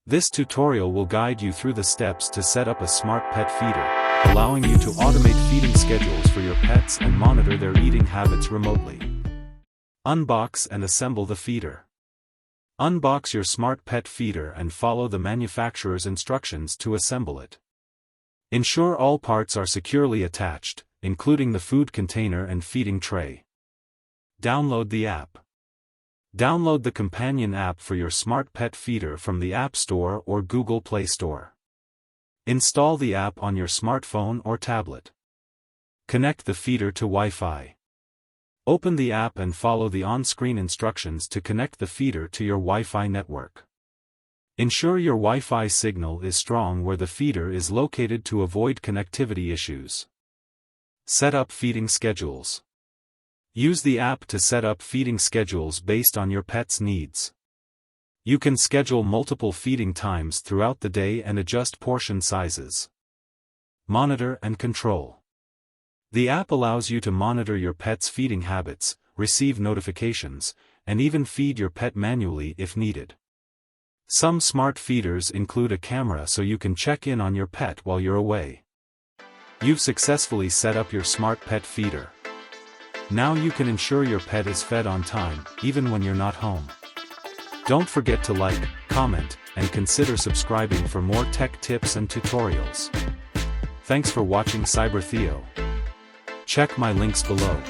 This tutorial will guide you through the steps to set up a smart pet feeder, allowing you to automate feeding schedules for your pets and monitor their eating habits remotely. Unbox and assemble the feeder. Unbox your smart pet feeder and follow the manufacturer's instructions to assemble it. Ensure all parts are securely attached, including the food container and feeding tray. Download the app. Download the companion app for your smart pet feeder from the App Store or Google Play Store. Install the app on your smartphone or tablet. Connect the feeder to Wi-Fi. Open the app and follow the on-screen instructions to connect the feeder to your Wi-Fi network. Ensure your Wi-Fi signal is strong where the feeder is located to avoid connectivity issues. Set up feeding schedules. Use the app to set up feeding schedules based on your pet's needs. You can schedule multiple feeding times throughout the day and adjust portion sizes. Monitor and control. The app allows you to monitor your pet's feeding habits, receive notifications, and even feed your pet manually if needed. Some smart feeders include a camera so you can check in on your pet while you're away. You've successfully set up your smart pet feeder. Now you can ensure your pet is fed on time, even when you're not home. Don't forget to like, comment, and consider subscribing for more tech tips and tutorials. Thanks for watching Cyber-Theo. Check my links below.